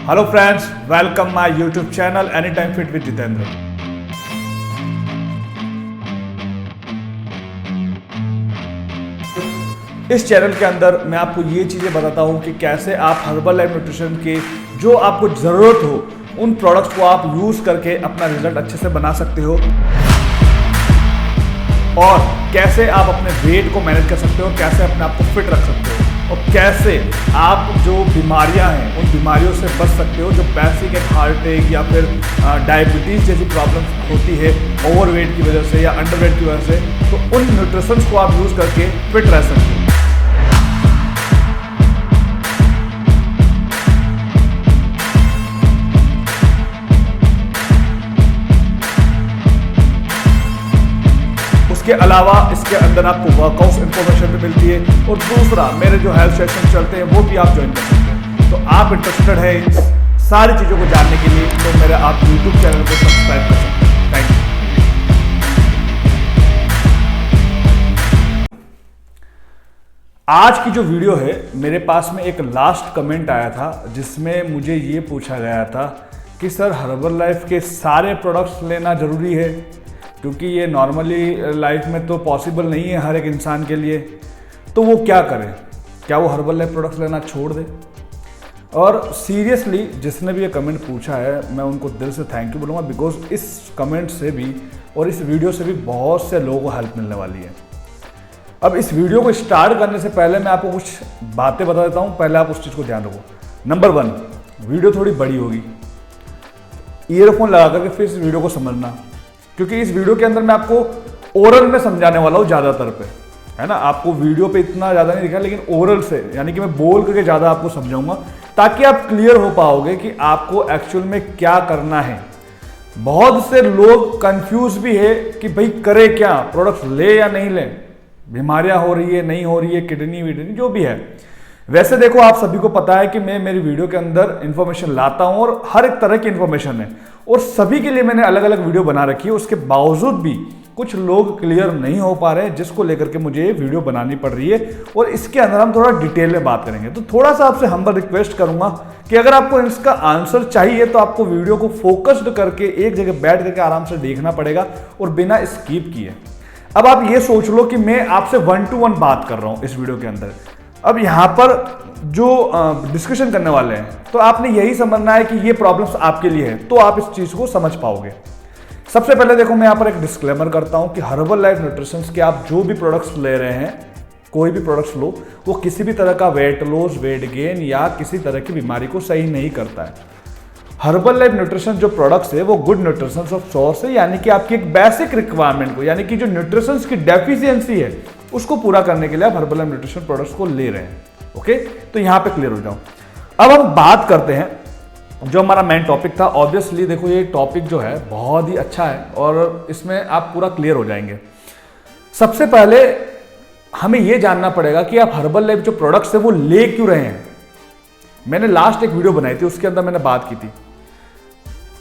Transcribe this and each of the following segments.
Hello friends, welcome my YouTube channel any time fit with Jitendra. इस channel के अंदर मैं आपको ये चीज़ें बताता हूँ कि कैसे आप हर्बल लाइफ न्यूट्रिशन के जो आपको ज़रूरत हो उन प्रोडक्ट्स को आप यूज़ करके अपना रिजल्ट अच्छे से बना सकते हो और कैसे आप अपने वेट को मैनेज कर सकते हो, कैसे अपने आप को फिट रख सकते हो और कैसे आप जो बीमारियां हैं उन बीमारियों से बच सकते हो जो बेसिक एक हार्ट अटैक या फिर डायबिटीज़ जैसी प्रॉब्लम्स होती है ओवरवेट की वजह से या अंडरवेट की वजह से। तो उन न्यूट्रिशंस को आप यूज़ करके फिट रह सकते हो। इसके अलावा इसके अंदर आपको वर्कआउट इन्फॉर्मेशन भी मिलती है और दूसरा मेरे जो हेल्थ सेशन चलते हैं वो भी आप ज्वाइन कर सकते हैं। तो आप इंटरेस्टेड है इन सारी चीज़ों को जानने के लिए तो मेरे आप यूट्यूब चैनल को सब्सक्राइब कर सकते हैं। Thank you. आज की जो वीडियो है मेरे पास में एक लास्ट कमेंट आया था जिसमें मुझे ये पूछा गया था कि सर हर्बल लाइफ के सारे प्रोडक्ट्स लेना ज़रूरी है, क्योंकि ये नॉर्मली लाइफ में तो पॉसिबल नहीं है हर एक इंसान के लिए। तो वो क्या करें, क्या वो हर्बल लाइफ प्रोडक्ट्स लेना छोड़ दे? और सीरियसली जिसने भी ये कमेंट पूछा है मैं उनको दिल से थैंक यू बोलूँगा, बिकॉज इस कमेंट से भी और इस वीडियो से भी बहुत से लोगों को हेल्प मिलने वाली है। अब इस वीडियो को स्टार्ट करने से पहले मैं आपको कुछ बातें बता देता हूँ, पहले आप उस चीज़ को ध्यान रखो। नंबर 1, वीडियो थोड़ी बड़ी होगी, ईयरफोन लगा करके फिर इस वीडियो को समझना, क्योंकि इस वीडियो के अंदर मैं आपको ओरल में समझाने वाला हूँ ज़्यादातर पे, है ना। आपको वीडियो पे इतना ज़्यादा नहीं दिखा, लेकिन ओरल से यानी कि मैं बोल करके ज़्यादा आपको समझाऊंगा ताकि आप क्लियर हो पाओगे कि आपको एक्चुअल में क्या करना है। बहुत से लोग कंफ्यूज भी है कि भाई करे क्या, प्रोडक्ट्स ले या नहीं ले, बीमारियां हो रही है नहीं हो रही है, किडनी विडनी जो भी है। वैसे देखो, आप सभी को पता है कि मैं मेरी वीडियो के अंदर इंफॉर्मेशन लाता हूं और हर एक तरह की इंफॉर्मेशन है और सभी के लिए मैंने अलग अलग वीडियो बना रखी है। उसके बावजूद भी कुछ लोग क्लियर नहीं हो पा रहे हैं, जिसको लेकर के मुझे ये वीडियो बनानी पड़ रही है और इसके अंदर हम थोड़ा डिटेल में बात करेंगे। तो थोड़ा सा आपसे हम्बल रिक्वेस्ट करूंगा कि अगर आपको इसका आंसर चाहिए तो आपको वीडियो को फोकस्ड करके एक जगह बैठ करके आराम से देखना पड़ेगा और बिना स्किप किए। अब आप ये सोच लो कि मैं आपसे 1 to 1 बात कर रहा हूं इस वीडियो के अंदर। अब यहाँ पर जो डिस्कशन करने वाले हैं तो आपने यही समझना है कि ये प्रॉब्लम्स आपके लिए है, तो आप इस चीज़ को समझ पाओगे। सबसे पहले देखो, मैं यहाँ पर एक डिस्क्लेमर करता हूँ कि हर्बल लाइफ न्यूट्रिशंस के आप जो भी प्रोडक्ट्स ले रहे हैं, कोई भी प्रोडक्ट्स लो, वो किसी भी तरह का वेट लॉस, वेट गेन या किसी तरह की बीमारी को सही नहीं करता है। हर्बल लाइफ न्यूट्रिशन जो प्रोडक्ट्स है वो गुड न्यूट्रिशंस ऑफ सोर्स है, यानी कि आपकी एक बेसिक रिक्वायरमेंट को, यानी कि जो न्यूट्रिशंस की डेफिशिएंसी है उसको पूरा करने के लिए आप हर्बल लाइफ न्यूट्रिशन प्रोडक्ट्स को ले रहे हैं। ओके, तो यहां पे क्लियर हो जाओ। अब हम बात करते हैं जो हमारा मेन टॉपिक था। ऑब्वियसली देखो, ये टॉपिक जो है बहुत ही अच्छा है और इसमें आप पूरा क्लियर हो जाएंगे। सबसे पहले हमें यह जानना पड़ेगा कि आप हर्बल लाइफ जो प्रोडक्ट्स है वो ले क्यों रहे हैं। मैंने लास्ट एक वीडियो बनाई थी, उसके अंदर मैंने बात की थी,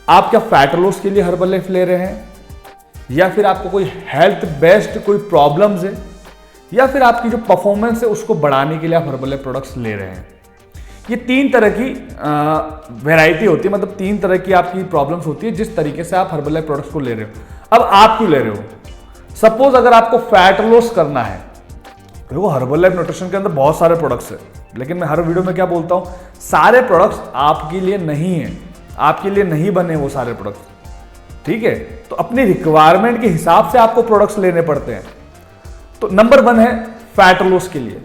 आप क्या फैट लॉस के लिए हर्बल लाइफ ले रहे हैं, या फिर आपको कोई हेल्थ बेस्ड कोई प्रॉब्लम्स है, या फिर आपकी जो परफॉर्मेंस है उसको बढ़ाने के लिए आप हर्बल लाइफ प्रोडक्ट्स ले रहे हैं। ये 3 तरह की वैरायटी होती है, मतलब 3 तरह की आपकी प्रॉब्लम्स होती है जिस तरीके से आप हर्बल लाइफ प्रोडक्ट्स को ले रहे हो। अब आप क्यों ले रहे हो? सपोज अगर आपको फैट लॉस करना है, देखो हर्बल लाइफ न्यूट्रिशन के अंदर बहुत सारे प्रोडक्ट्स है, लेकिन मैं हर वीडियो में क्या बोलता हूं, सारे प्रोडक्ट्स आपके लिए नहीं है, आपके लिए नहीं बने वो सारे प्रोडक्ट्स, ठीक है। तो अपनी रिक्वायरमेंट के हिसाब से आपको प्रोडक्ट्स लेने पड़ते हैं। तो नंबर 1 है फैट लॉस के लिए।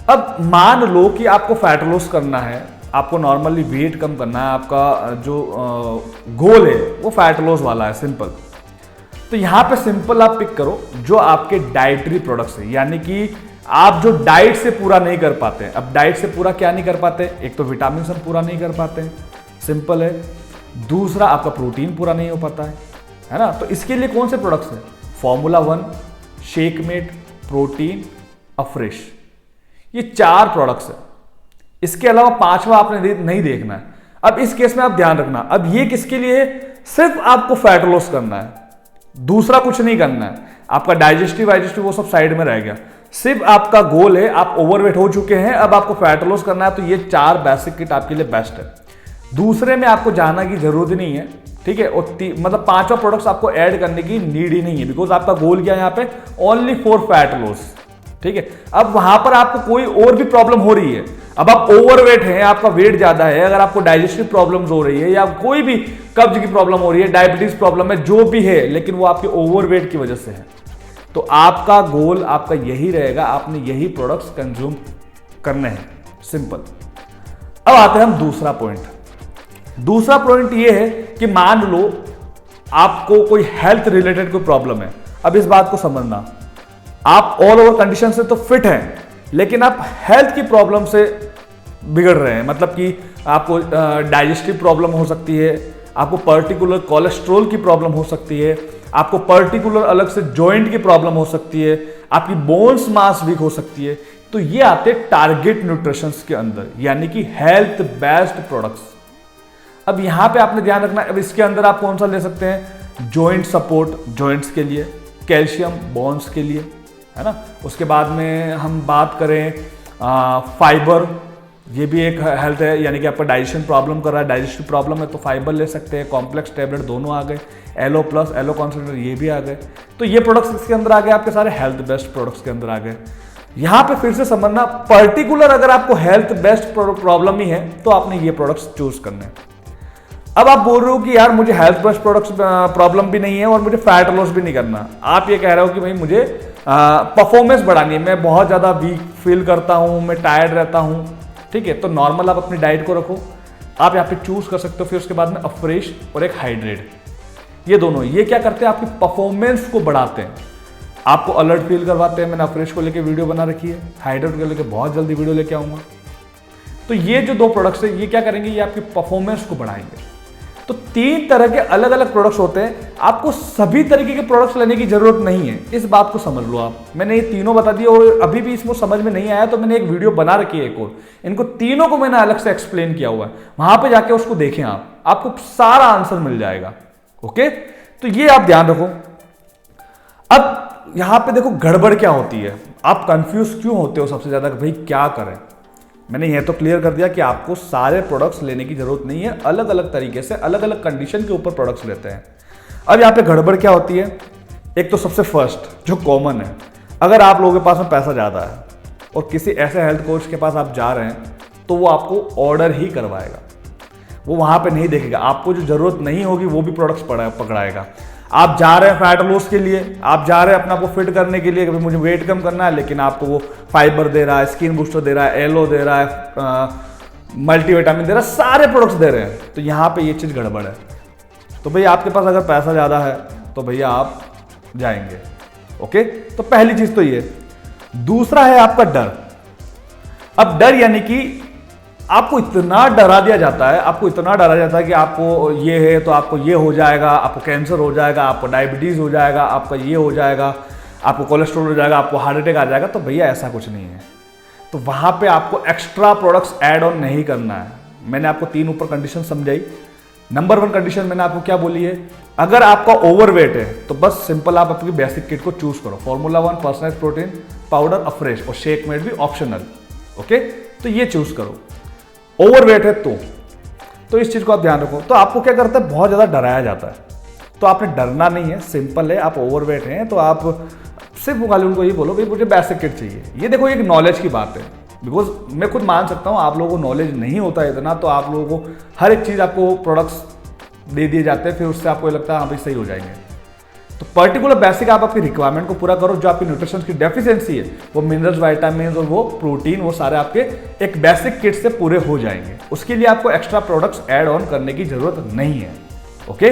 अब मान लो कि आपको फैट लॉस करना है, आपको नॉर्मली वेट कम करना है, आपका जो गोल है वो फैट लॉस वाला है, सिंपल। तो यहां पे सिंपल आप पिक करो जो आपके डाइटरी प्रोडक्ट्स है, यानी कि आप जो डाइट से पूरा नहीं कर पाते हैं। अब डाइट से पूरा क्या नहीं कर पाते? एक तो विटामिन हम पूरा नहीं कर पाते हैं, सिंपल है। दूसरा आपका प्रोटीन पूरा नहीं हो पाता है ना। तो इसके लिए कौन से प्रोडक्ट्स हैं? फॉर्मूला 1, शेकमेट, प्रोटीन, अफ्रेश, ये 4 प्रोडक्ट्स है। इसके अलावा 5वां आपने नहीं देखना है। अब इस केस में आप ध्यान रखना, अब ये किसके लिए है? सिर्फ आपको फैट लॉस करना है, दूसरा कुछ नहीं करना है। आपका डाइजेस्टिव वो सब साइड में रह गया। सिर्फ आपका गोल है, आप ओवरवेट हो चुके हैं, अब आपको फैट लॉस करना है, तो ये 4 बेसिक किट आपके लिए बेस्ट है। दूसरे में आपको जाना की जरूरत नहीं है, ठीक है। और मतलब 5वां प्रोडक्ट्स आपको ऐड करने की नीड ही नहीं है, बिकॉज आपका गोल क्या है यहाँ पे, ओनली फॉर फैट लॉस, ठीक है। अब वहां पर आपको कोई और भी प्रॉब्लम हो रही है, अब आप ओवरवेट हैं, आपका वेट ज्यादा है, अगर आपको डाइजेस्टिव प्रॉब्लम्स हो रही है या कोई भी कब्ज की प्रॉब्लम हो रही है, डायबिटीज प्रॉब्लम है, जो भी है, लेकिन वो आपके ओवरवेट की वजह से है, तो आपका गोल आपका यही रहेगा, आपने यही प्रोडक्ट्स कंज्यूम करने हैं, सिंपल। अब आते हैं हम दूसरा पॉइंट ये है कि मान लो आपको कोई हेल्थ रिलेटेड कोई प्रॉब्लम है। अब इस बात को समझना, आप ऑल ओवर कंडीशन से तो फिट हैं, लेकिन आप हेल्थ की प्रॉब्लम से बिगड़ रहे हैं, मतलब कि आपको डाइजेस्टिव प्रॉब्लम हो सकती है, आपको पर्टिकुलर कोलेस्ट्रॉल की प्रॉब्लम हो सकती है, आपको पर्टिकुलर अलग से जॉइंट की प्रॉब्लम हो सकती है, आपकी बोन्स मास वीक हो सकती है। तो ये आते हैं टारगेट न्यूट्रिशन के अंदर, यानी कि हेल्थ बेस्ड प्रोडक्ट्स। अब यहां पे आपने ध्यान रखना, अब इसके अंदर आप कौन सा ले सकते हैं, जॉइंट सपोर्ट, जॉइंट्स के लिए, कैल्शियम बोन्स के लिए, है ना। उसके बाद में हम बात करें फाइबर, ये भी एक हेल्थ है, यानी कि आपका डाइजेशन प्रॉब्लम कर रहा है, डाइजेस्टिव प्रॉब्लम है तो फाइबर ले सकते हैं। कॉम्प्लेक्स टेबलेट दोनों आ गए, एलो प्लस, एलो कॉन्सेंट्रेट, ये भी आ गए। तो ये प्रोडक्ट्स इसके अंदर आ गए, आपके सारे हेल्थ बेस्ड प्रोडक्ट्स के अंदर आ गए। यहां पे फिर से समझना, पर्टिकुलर अगर आपको हेल्थ बेस्ड प्रॉब्लम ही है तो आपने ये प्रोडक्ट्स चूज करने हैं। अब आप बोल रहे हो कि यार मुझे हेल्थ बेस्ड प्रोडक्ट्स प्रॉब्लम भी नहीं है और मुझे फैट लॉस भी नहीं करना, आप ये कह रहे हो कि भाई मुझे परफॉर्मेंस बढ़ानी है, मैं बहुत ज्यादा वीक फील करता हूं, मैं टायर्ड रहता हूं, ठीक है। तो नॉर्मल आप अपनी डाइट को रखो, आप यहाँ पे चूज कर सकते हो। फिर उसके बाद में अफ्रेश और एक हाइड्रेट, ये दोनों ये क्या करते हैं, आपकी परफॉर्मेंस को बढ़ाते हैं, आपको अलर्ट फील करवाते हैं। मैंने अफ्रेश को लेकर वीडियो बना रखी है, हाइड्रेट को लेकर बहुत जल्दी वीडियो लेके आऊंगा। तो ये जो 2 प्रोडक्ट्स है, ये क्या करेंगे, ये आपकी परफॉर्मेंस को बढ़ाएंगे। तो 3 तरह के अलग अलग प्रोडक्ट्स होते हैं, आपको सभी तरीके के प्रोडक्ट्स लेने की जरूरत नहीं है, इस बात को समझ लो आप। मैंने ये तीनों बता दिए और अभी भी इसको समझ में नहीं आया तो मैंने एक वीडियो बना रखी है एक और, इनको तीनों को मैंने अलग से एक्सप्लेन किया हुआ है, वहां पे जाके उसको देखें आपको सारा आंसर मिल जाएगा। ओके, तो ये आप ध्यान रखो। अब यहां पे देखो गड़बड़ क्या होती है, आप कंफ्यूज क्यों होते हो सबसे ज्यादा, भाई क्या करें। मैंने ये तो क्लियर कर दिया कि आपको सारे प्रोडक्ट्स लेने की जरूरत नहीं है, अलग अलग तरीके से अलग अलग कंडीशन के ऊपर प्रोडक्ट्स लेते हैं। अब यहाँ पे गड़बड़ क्या होती है, एक तो सबसे फर्स्ट जो कॉमन है, अगर आप लोगों के पास में पैसा ज़्यादा है और किसी ऐसे हेल्थ कोच के पास आप जा रहे हैं तो वो आपको ऑर्डर ही करवाएगा, वो वहाँ पे नहीं देखेगा, आपको जो जरूरत नहीं होगी वो भी प्रोडक्ट्स पकड़ाएगा। आप जा रहे हैं फैट लॉस के लिए, आप जा रहे हैं अपने आप को फिट करने के लिए, मुझे वेट कम करना है, लेकिन आपको वो फाइबर दे रहा है, स्किन बूस्टर दे रहा है, एलो दे रहा है, मल्टीविटामिन दे रहा है, सारे प्रोडक्ट्स दे रहे हैं, तो यहाँ पे ये चीज़ गड़बड़ है। तो भैया आपके पास अगर पैसा ज़्यादा है तो भैया आप जाएंगे। ओके, तो पहली चीज़ तो ये। दूसरा है आपका डर। अब डर यानी कि आपको इतना डरा दिया जाता है, आपको इतना डरा जाता है कि आपको ये है तो आपको ये हो जाएगा, आपको कैंसर हो जाएगा, आपको डायबिटीज हो जाएगा, आपका ये हो जाएगा, आपको कोलेस्ट्रॉल हो जाएगा, आपको हार्ट अटैक आ जाएगा। तो भैया ऐसा कुछ नहीं है, तो वहां पे आपको एक्स्ट्रा प्रोडक्ट्स ऐड ऑन नहीं करना है। मैंने आपको 3 ऊपर कंडीशन समझाई। नंबर 1 कंडीशन मैंने आपको क्या बोली है, अगर आपका ओवरवेट है तो बस सिंपल आप अपनी बेसिक किट को चूज करो, formula 1 personalised protein powder afresh और शेक मेड भी ऑप्शनल। ओके, तो ये चूज करो। ओवरवेट है तो इस चीज को आप ध्यान रखो। तो आपको क्या करता है, बहुत ज्यादा डराया जाता है, तो आपने डरना नहीं है, सिंपल है। आप ओवरवेट हैं तो आप सिर्फ खाली उनको ये बोलो भाई मुझे बेसिक किट चाहिए। ये देखो एक नॉलेज की बात है, बिकॉज मैं खुद मान सकता हूँ आप लोगों को नॉलेज नहीं होता है इतना, तो आप लोगों को हर एक चीज़ आपको प्रोडक्ट्स दे दिए जाते हैं, फिर उससे आपको लगता है हाँ भाई सही हो जाएंगे। तो पर्टिकुलर बेसिक आप अपनी रिक्वायरमेंट को पूरा करो, जो आपकी न्यूट्रिशन की डेफिशिएंसी है वो मिनरल्स, विटामिन और वो प्रोटीन, वो सारे आपके एक बेसिक किट से पूरे हो जाएंगे। उसके लिए आपको एक्स्ट्रा प्रोडक्ट्स ऐड ऑन करने की जरूरत नहीं है। ओके,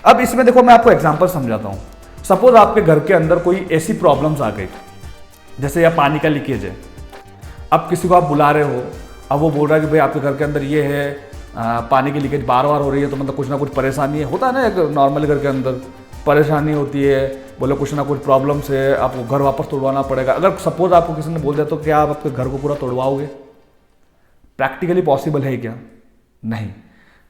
अब इसमें देखो मैं आपको एग्जांपल समझाता हूँ। सपोज आपके घर के अंदर कोई ऐसी प्रॉब्लम्स आ गई, जैसे या पानी का लीकेज है, अब किसी को आप बुला रहे हो, अब वो बोल रहा है कि भाई आपके घर के अंदर ये है, पानी की लीकेज बार बार हो रही है, तो मतलब कुछ ना कुछ परेशानी है, होता है ना, एक नॉर्मल घर के अंदर परेशानी होती है, बोले कुछ ना कुछ प्रॉब्लम से आपको घर वापस तोड़वाना पड़ेगा। अगर सपोज आपको किसी ने बोल दिया तो क्या आप आपके घर को पूरा तोड़वाओगे? प्रैक्टिकली पॉसिबल है क्या? नहीं।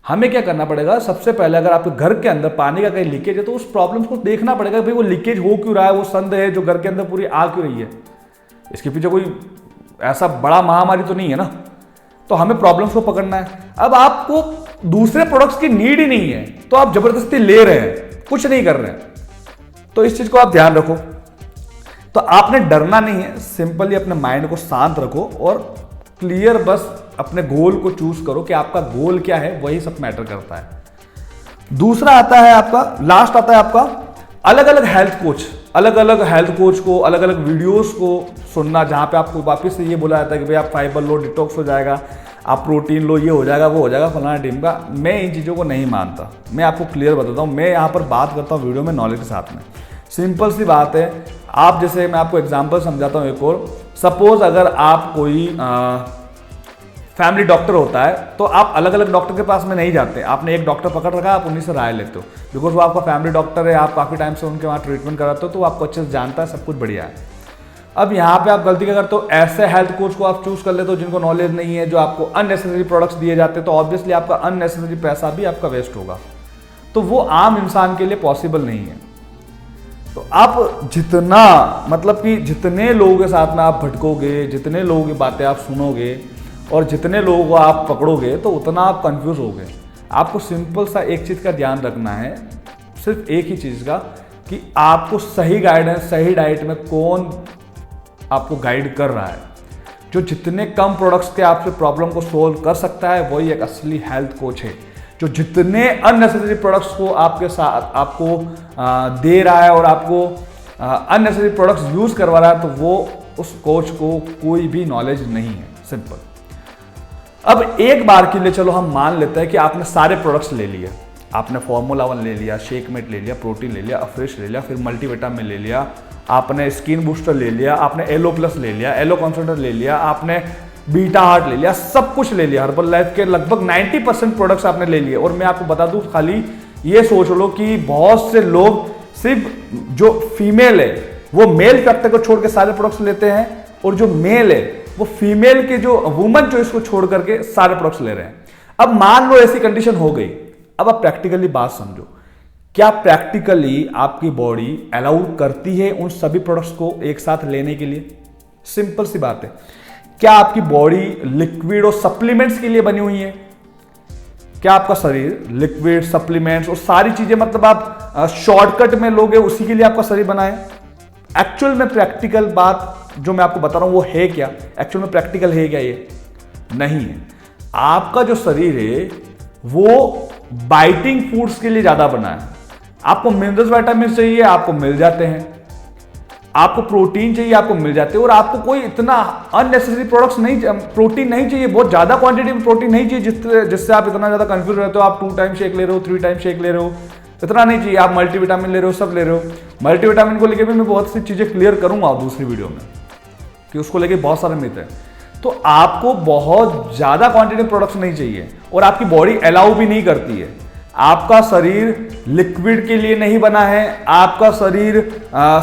हमें क्या करना पड़ेगा, सबसे पहले अगर आपके घर के अंदर पानी का कहीं लीकेज है तो उस प्रॉब्लम को देखना पड़ेगा, भाई वो लीकेज हो क्यों रहा है, वो संद है जो घर के अंदर पूरी आ क्यों रही है, इसके पीछे कोई ऐसा बड़ा महामारी तो नहीं है ना। तो हमें प्रॉब्लम्स को पकड़ना है। अब आपको दूसरे प्रोडक्ट्स की नीड ही नहीं है तो आप जबरदस्ती ले रहे हैं, कुछ नहीं कर रहे हैं, तो इस चीज को आप ध्यान रखो। तो आपने डरना नहीं है, सिंपली अपने माइंड को शांत रखो और क्लियर बस अपने गोल को चूज करो कि आपका गोल क्या है, वही सब मैटर करता है। दूसरा आता है आपका, लास्ट आता है आपका अलग अलग हेल्थ कोच। अलग अलग हेल्थ कोच को, अलग अलग वीडियोस को सुनना, जहां पे आपको वापस से ये बोला जाता है कि भाई आप फाइबर लो, डिटॉक्स हो जाएगा, आप प्रोटीन लो, ये हो जाएगा, वो हो जाएगा, फलाना टीम का। मैं इन चीज़ों को नहीं मानता। मैं आपको क्लियर बताता हूँ, मैं यहाँ पर बात करता हूँ वीडियो में नॉलेज के साथ में। सिंपल सी बात है, आप जैसे मैं आपको एग्जाम्पल समझाता हूँ एक और। सपोज अगर आप कोई फैमिली डॉक्टर होता है तो आप अलग अलग डॉक्टर के पास में नहीं जाते, आपने एक डॉक्टर पकड़ रखा है, आप उन्हीं से राय लेते हो, बिकॉज वो आपका फैमिली डॉक्टर है, आप काफ़ी टाइम से उनके वहाँ ट्रीटमेंट कराते हो, तो वो आपको अच्छे से जानता है, सब कुछ बढ़िया है। अब यहाँ पे आप गलती क्या करते हो, ऐसे हेल्थ कोच को आप चूज कर लेते हो जिनको नॉलेज नहीं है, जो आपको अननेसेसरी प्रोडक्ट्स दिए जाते हैं, तो ऑब्वियसली आपका अननेसेसरी पैसा भी आपका वेस्ट होगा। तो वो आम इंसान के लिए पॉसिबल नहीं है। तो आप जितना, मतलब कि जितने लोगों के साथ में आप भटकोगे, जितने लोगों की बातें आप सुनोगे और जितने लोगों को आप पकड़ोगे, तो उतना आप कंफ्यूज होगे। आपको सिंपल सा एक चीज़ का ध्यान रखना है, सिर्फ एक ही चीज़ का, कि आपको सही गाइडेंस, सही डाइट में कौन आपको गाइड कर रहा है। जो जितने कम प्रोडक्ट्स के आपसे प्रॉब्लम को सोल्व कर सकता है, वही एक असली हेल्थ कोच है। जो जितने अननेसेसरी प्रोडक्ट्स को आपके साथ आपको दे रहा है और आपको अननेसेसरी प्रोडक्ट्स यूज करवा रहा है, तो वो उस कोच को कोई भी नॉलेज नहीं है। सिंपल। अब एक बार के लिए चलो हम मान लेते हैं कि आपने सारे प्रोडक्ट्स ले लिए, आपने फॉर्मूला 1 ले लिया, शेकमेट ले लिया, प्रोटीन ले लिया, अफ्रेश ले लिया, फिर मल्टीविटामिन ले लिया, आपने स्किन बूस्टर ले लिया, आपने एलो प्लस ले लिया, एलो कॉन्सेंट्रेट ले लिया, आपने बीटा हार्ट ले लिया, सब कुछ ले लिया। हर्बल लाइफ के लगभग 90% प्रोडक्ट्स आपने ले लिए। और मैं आपको बता दूं, खाली ये सोच लो कि बहुत से लोग सिर्फ जो फीमेल है वो मेल फैक्टर को छोड़ के सारे प्रोडक्ट्स लेते हैं, और जो मेल है वो फीमेल के जो वुमन चॉइस को छोड़ करके सारे प्रोडक्ट्स ले रहे हैं। अब मान लो ऐसी कंडीशन हो गई, अब आप प्रैक्टिकली बात समझो, क्या प्रैक्टिकली आपकी बॉडी अलाउ करती है उन सभी प्रोडक्ट्स को एक साथ लेने के लिए? सिंपल सी बात है। क्या आपकी बॉडी लिक्विड और सप्लीमेंट्स के लिए बनी हुई है? क्या आपका शरीर लिक्विड, सप्लीमेंट्स और सारी चीजें, मतलब आप शॉर्टकट में लोगे, उसी के लिए आपका शरीर बना है? एक्चुअल में प्रैक्टिकल बात जो मैं आपको बता रहा हूं वो है क्या? एक्चुअल में प्रैक्टिकल है क्या? ये नहीं है। आपका जो शरीर है वो बाइटिंग फूड्स के लिए ज्यादा बना है। आपको मिनरल्स, विटामिन चाहिए, आपको मिल जाते हैं। आपको प्रोटीन चाहिए, आपको मिल जाते हैं। और आपको कोई इतना अननेसेसरी प्रोडक्ट्स नहीं, प्रोटीन नहीं चाहिए, बहुत ज्यादा क्वांटिटी में प्रोटीन नहीं चाहिए जिससे आप इतना ज्यादा कंफ्यूज रहते हो। आप 2 टाइम शेक ले रहे हो, 3 टाइम शेक ले रहे हो, इतना नहीं चाहिए। आप मल्टीविटामिन ले रहे हो, सब ले रहे हो। मल्टीविटामिन को लेकर भी मैं बहुत सी चीजें क्लियर करूंगा दूसरी वीडियो में, कि उसको लेके बहुत सारे मिथ है। तो आपको बहुत ज्यादा क्वांटिटी में प्रोडक्ट्स नहीं चाहिए, और आपकी बॉडी अलाउ भी नहीं करती है। आपका शरीर लिक्विड के लिए नहीं बना है, आपका शरीर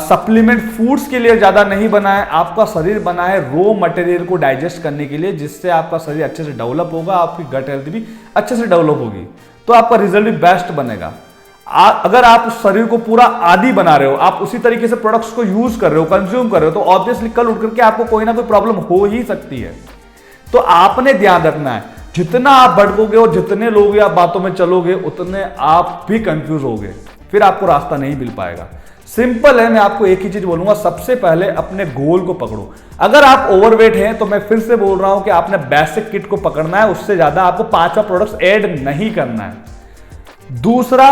सप्लीमेंट फूड्स के लिए ज्यादा नहीं बना है। आपका शरीर बना है रॉ मटेरियल को डाइजेस्ट करने के लिए, जिससे आपका शरीर अच्छे से डेवलप होगा, आपकी गट हेल्थ भी अच्छे से डेवलप होगी, तो आपका रिजल्ट भी बेस्ट बनेगा। अगर आप उस शरीर को पूरा आदी बना रहे हो, आप उसी तरीके से प्रोडक्ट्स को यूज कर रहे हो, कंज्यूम कर रहे हो, तो ऑब्वियसली कल उठ करके आपको कोई ना कोई प्रॉब्लम हो ही सकती है। तो आपने ध्यान रखना है, जितना आप भटकोगे और जितने लोग आप बातों में चलोगे, उतने आप भी कंफ्यूज होगे, फिर आपको रास्ता नहीं मिल पाएगा। सिंपल है, मैं आपको एक ही चीज बोलूंगा, सबसे पहले अपने गोल को पकड़ो। अगर आप ओवरवेट हैं तो मैं फिर से बोल रहा हूं कि आपने बेसिक किट को पकड़ना है, उससे ज्यादा आपको 5वां प्रोडक्ट्स ऐड नहीं करना है। दूसरा,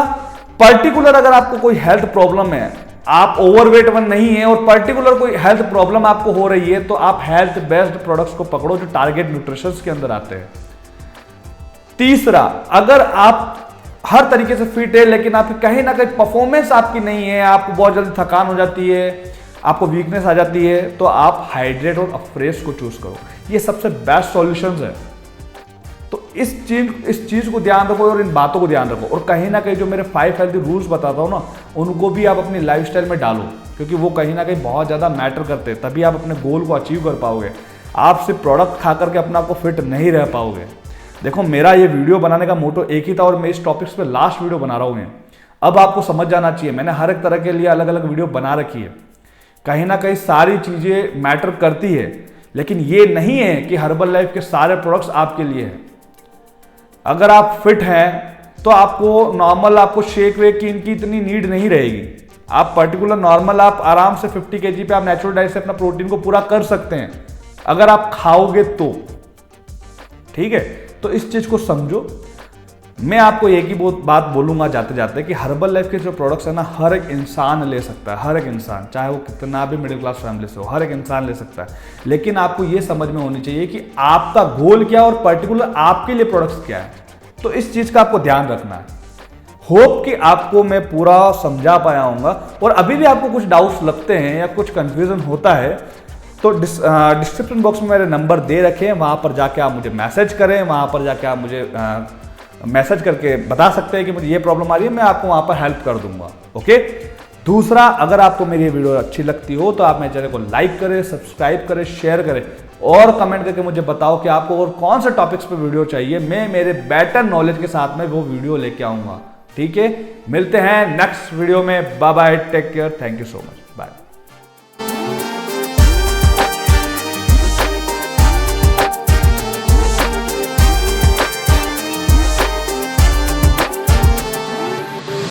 पर्टिकुलर अगर आपको कोई हेल्थ प्रॉब्लम है, आप ओवरवेट वन नहीं है और पर्टिकुलर कोई हेल्थ प्रॉब्लम आपको हो रही है, तो आप हेल्थ बेस्ड प्रोडक्ट्स को पकड़ो जो टारगेट न्यूट्रिशन के अंदर आते हैं। तीसरा, अगर आप हर तरीके से फिट है लेकिन आपकी कहीं ना कहीं परफॉर्मेंस आपकी नहीं है, आपको बहुत जल्दी थकान हो जाती है, आपको वीकनेस आ जाती है, तो आप हाइड्रेट और अफ्रेश को चूज करो। ये सबसे बेस्ट सॉल्यूशंस है। तो इस चीज को ध्यान रखो और इन बातों को ध्यान रखो, और कहीं ना कहीं जो मेरे 5 हेल्थी रूल्स बताता हूं ना, उनको भी आप अपनी लाइफस्टाइल में डालो, क्योंकि वो कहीं ना कहीं बहुत ज्यादा मैटर करते हैं। तभी आप अपने गोल को अचीव कर पाओगे। आप सिर्फ प्रोडक्ट खा करके अपने आप को फिट नहीं रह पाओगे। देखो, मेरा ये वीडियो बनाने का मोटो एक ही था और मैं इस टॉपिक्स पे लास्ट वीडियो बना रहा हूँ। अब आपको समझ जाना चाहिए, मैंने हर एक तरह के लिए अलग अलग वीडियो बना रखी है। कहीं ना कहीं सारी चीजें मैटर करती है, लेकिन ये नहीं है कि हर्बल लाइफ के सारे प्रोडक्ट्स आपके लिए हैं। अगर आप फिट हैं तो आपको नॉर्मल आपको शेक वेक की इनकी इतनी नीड नहीं रहेगी। आप पर्टिकुलर नॉर्मल आप आराम से 50 kg पे आप नेचुरल डाइट से अपना प्रोटीन को पूरा कर सकते हैं अगर आप खाओगे तो, ठीक है। तो इस चीज को समझो। मैं आपको एक ही बात बोलूंगा जाते जाते कि हर्बल लाइफ के जो प्रोडक्ट्स है ना, हर एक इंसान ले सकता है, हर एक इंसान, चाहे वो कितना भी मिडिल क्लास फैमिली से हो, हर एक इंसान ले सकता है। लेकिन आपको ये समझ में होनी चाहिए कि आपका गोल क्या और पर्टिकुलर आपके लिए प्रोडक्ट्स क्या है। तो इस चीज का आपको ध्यान रखना है। होप कि आपको मैं पूरा समझा पाया हूंगा, और अभी भी आपको कुछ डाउट्स लगते हैं या कुछ कंफ्यूजन होता है तो डिस्क्रिप्शन बॉक्स में मेरे नंबर दे रखे हैं, वहां पर जाके आप मुझे मैसेज करें, वहां पर जाके आप मुझे मैसेज करके बता सकते हैं कि मुझे ये प्रॉब्लम आ रही है, मैं आपको वहां पर हेल्प कर दूंगा। ओके। दूसरा, अगर आपको मेरी ये वीडियो अच्छी लगती हो तो आप मेरे चैनल को लाइक करें, सब्सक्राइब करें, शेयर करें और कमेंट करके मुझे बताओ कि आपको और कौन से टॉपिक्स पे वीडियो चाहिए। मैं मेरे बेटर नॉलेज के साथ में वो वीडियो लेके आऊंगा। ठीक है, मिलते हैं नेक्स्ट वीडियो में। Bye bye, take care, thank you so much, bye.